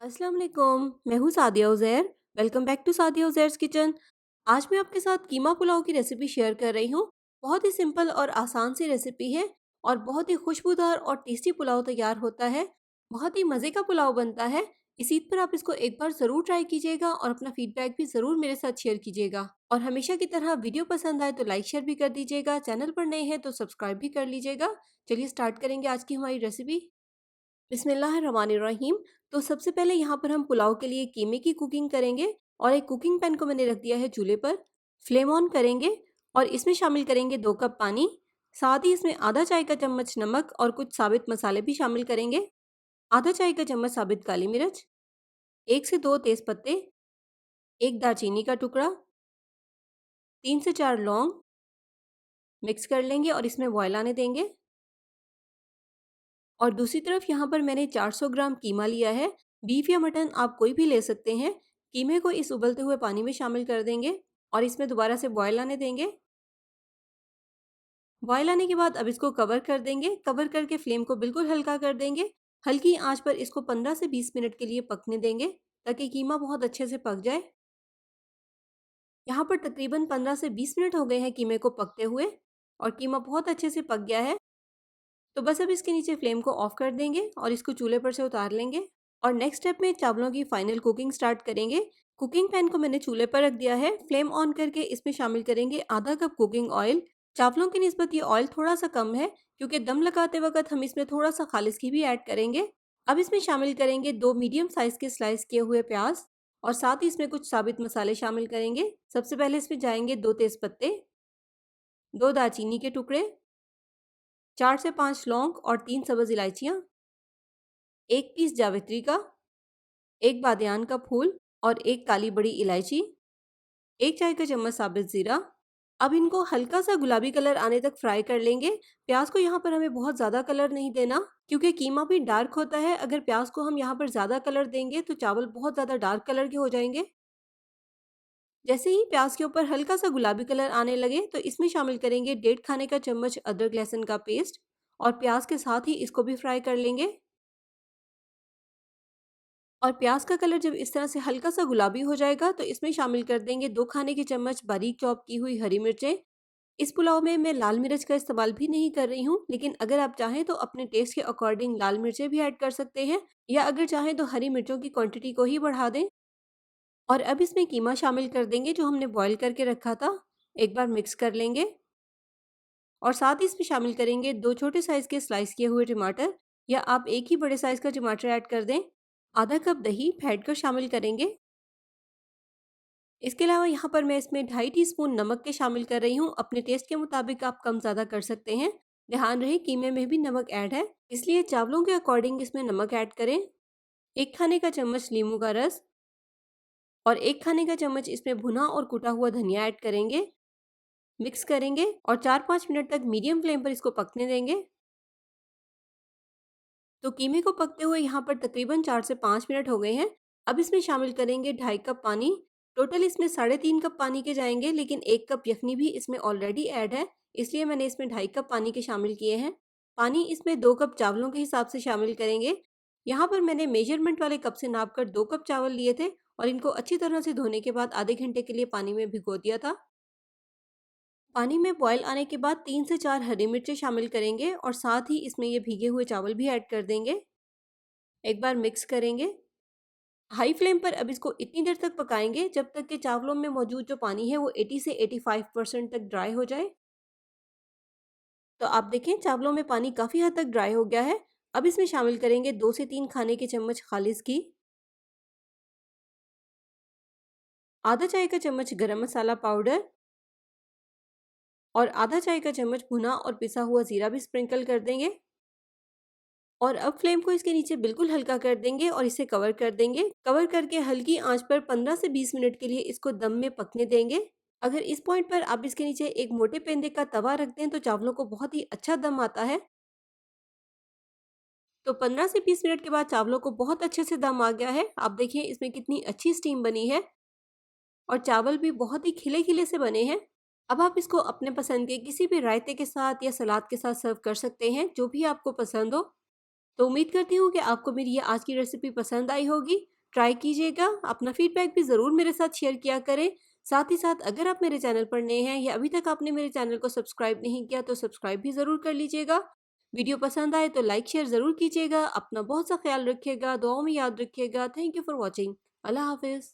अस्सलाम वालेकुम, मैं हूँ Sadia Uzair. Welcome back to Sadia Uzair's kitchen. आज मैं आपके साथ कीमा पुलाव की रेसिपी शेयर कर रही हूँ। बहुत ही सिंपल और आसान सी रेसिपी है और बहुत ही खुशबूदार और टेस्टी पुलाव तैयार होता है। बहुत ही मज़े का पुलाव बनता है। इस ईद पर आप इसको एक बार ज़रूर ट्राई कीजिएगा और अपना फीडबैक भी ज़रूर मेरे साथ शेयर कीजिएगा। और हमेशा की तरह वीडियो पसंद आए तो लाइक शेयर भी कर दीजिएगा। चैनल पर नए हैं तो सब्सक्राइब भी कर लीजिएगा। चलिए स्टार्ट करेंगे आज की हमारी रेसिपी। बिस्मिल्लाहिर्रहमानिर्रहीम। तो सबसे पहले यहाँ पर हम पुलाव के लिए कीमे की कुकिंग करेंगे और एक कुकिंग पैन को मैंने रख दिया है चूल्हे पर। फ्लेम ऑन करेंगे और इसमें शामिल करेंगे 2 कप पानी। साथ ही इसमें आधा चाय का चम्मच नमक और कुछ साबित मसाले भी शामिल करेंगे। आधा चाय का चम्मच साबित काली मिर्च, 1 से 2 तेज पत्ते, 1 दालचीनी का टुकड़ा, 3 से 4 लौंग मिक्स कर लेंगे और इसमें बॉयल आने देंगे। और दूसरी तरफ यहाँ पर मैंने 400 ग्राम कीमा लिया है। बीफ या मटन आप कोई भी ले सकते हैं। कीमे को इस उबलते हुए पानी में शामिल कर देंगे और इसमें दोबारा से बॉयल आने देंगे। बॉयल आने के बाद अब इसको कवर कर देंगे। कवर करके फ्लेम को बिल्कुल हल्का कर देंगे। हल्की आंच पर इसको 15 से 20 मिनट के लिए पकने देंगे ताकि कीमा बहुत अच्छे से पक जाए। यहाँ पर तकरीबन 15 से 20 मिनट हो गए हैं कीमे को पकते हुए और कीमा बहुत अच्छे से पक गया है। तो बस अब इसके नीचे फ्लेम को ऑफ कर देंगे और इसको चूल्हे पर से उतार लेंगे। और नेक्स्ट स्टेप में चावलों की फाइनल कुकिंग स्टार्ट करेंगे। कुकिंग पैन को मैंने चूल्हे पर रख दिया है। फ्लेम ऑन करके इसमें शामिल करेंगे आधा कप कुकिंग ऑयल। चावलों की निस्बत ये ऑयल थोड़ा सा कम है क्योंकि दम लगाते वक्त हम इसमें थोड़ा सा खालिस घी भी ऐड करेंगे। अब इसमें शामिल करेंगे 2 मीडियम साइज के स्लाइस किए हुए प्याज और साथ ही इसमें कुछ साबित मसाले शामिल करेंगे। सबसे पहले इसमें जाएंगे 2 तेज पत्ते, 2 दालचीनी के टुकड़े, 4 से 5 लौंग और 3 सब्ज इलायचियाँ, 1 पीस जावित्री का, 1 बादियान का फूल और 1 काली बड़ी इलायची, 1 चाय का चम्मच साबित ज़ीरा। अब इनको हल्का सा गुलाबी कलर आने तक फ्राई कर लेंगे। प्याज को यहाँ पर हमें बहुत ज़्यादा कलर नहीं देना क्योंकि कीमा भी डार्क होता है। अगर प्याज को हम यहाँ पर ज़्यादा कलर देंगे तो चावल बहुत ज़्यादा डार्क कलर के हो जाएंगे। जैसे ही प्याज के ऊपर हल्का सा गुलाबी कलर आने लगे तो इसमें शामिल करेंगे 1.5 खाने का चम्मच अदरक लहसुन का पेस्ट और प्याज के साथ ही इसको भी फ्राई कर लेंगे। और प्याज का कलर जब इस तरह से हल्का सा गुलाबी हो जाएगा तो इसमें शामिल कर देंगे 2 खाने के चम्मच बारीक चॉप की हुई हरी मिर्चें। इस पुलाव में मैं लाल मिर्च का इस्तेमाल भी नहीं कर रही हूँ, लेकिन अगर आप चाहें तो अपने टेस्ट के अकॉर्डिंग लाल मिर्चें भी ऐड कर सकते हैं या अगर चाहें तो हरी मिर्चों की क्वांटिटी को ही बढ़ा दें। और अब इसमें कीमा शामिल कर देंगे जो हमने बॉईल करके रखा था। एक बार मिक्स कर लेंगे और साथ ही इसमें शामिल करेंगे 2 छोटे साइज़ के स्लाइस किए हुए टमाटर या आप एक ही बड़े साइज़ का टमाटर ऐड कर दें। आधा कप दही फेंट कर शामिल करेंगे। इसके अलावा यहाँ पर मैं इसमें 2.5 टीस्पून नमक के शामिल कर रही हूँ। अपने टेस्ट के मुताबिक आप कम ज़्यादा कर सकते हैं। ध्यान रहे कीमे में भी नमक ऐड है, इसलिए चावलों के अकॉर्डिंग इसमें नमक ऐड करें। 1 खाने का चम्मच नींबू का रस और 1 खाने का चम्मच इसमें भुना और कुटा हुआ धनिया ऐड करेंगे। मिक्स करेंगे और 4-5 मिनट तक मीडियम फ्लेम पर इसको पकने देंगे। तो कीमे को पकते हुए यहाँ पर तकरीबन 4 से 5 मिनट हो गए हैं। अब इसमें शामिल करेंगे 2.5 कप पानी। टोटल इसमें 3.5 कप पानी के जाएंगे, लेकिन 1 कप यखनी भी इसमें ऑलरेडी ऐड है, इसलिए मैंने इसमें 2.5 कप पानी के शामिल किए हैं। पानी इसमें 2 कप चावलों के हिसाब से शामिल करेंगे। यहाँ पर मैंने मेजरमेंट वाले कप से नाप कर 2 कप चावल लिए थे और इनको अच्छी तरह से धोने के बाद आधे घंटे के लिए पानी में भिगो दिया था। पानी में बॉयल आने के बाद 3 से 4 हरी मिर्चें शामिल करेंगे और साथ ही इसमें ये भीगे हुए चावल भी ऐड कर देंगे। एक बार मिक्स करेंगे। हाई फ्लेम पर अब इसको इतनी देर तक पकाएंगे जब तक कि चावलों में मौजूद जो पानी है वो 80 से 85% तक ड्राई हो जाए। तो आप देखें चावलों में पानी काफ़ी हद तक ड्राई हो गया है। अब इसमें शामिल करेंगे 2 से 3 खाने के चम्मच खालिस घी, आधा चाय का चम्मच गरम मसाला पाउडर और आधा चाय का चम्मच भुना और पिसा हुआ ज़ीरा भी स्प्रिंकल कर देंगे। और अब फ्लेम को इसके नीचे बिल्कुल हल्का कर देंगे और इसे कवर कर देंगे। कवर करके हल्की आंच पर 15 से 20 मिनट के लिए इसको दम में पकने देंगे। अगर इस पॉइंट पर आप इसके नीचे एक मोटे पेंदे का तवा रख दें तो चावलों को बहुत ही अच्छा दम आता है। तो 15 से 20 मिनट के बाद चावलों को बहुत अच्छे से दम आ गया है। आप देखिए इसमें कितनी अच्छी स्टीम बनी है और चावल भी बहुत ही खिले खिले से बने हैं। अब आप इसको अपने पसंद के किसी भी रायते के साथ या सलाद के साथ सर्व कर सकते हैं, जो भी आपको पसंद हो। तो उम्मीद करती हूँ कि आपको मेरी ये आज की रेसिपी पसंद आई होगी। ट्राई कीजिएगा। अपना फीडबैक भी ज़रूर मेरे साथ शेयर किया करें। साथ ही साथ अगर आप मेरे चैनल पर नए हैं या अभी तक आपने मेरे चैनल को सब्सक्राइब नहीं किया तो सब्सक्राइब भी ज़रूर कर लीजिएगा। वीडियो पसंद आए तो लाइक शेयर ज़रूर कीजिएगा। अपना बहुत सा ख्याल रखिएगा, दुआओं में याद रखिएगा। Thank you for watching. अल्लाह हाफ़िज़।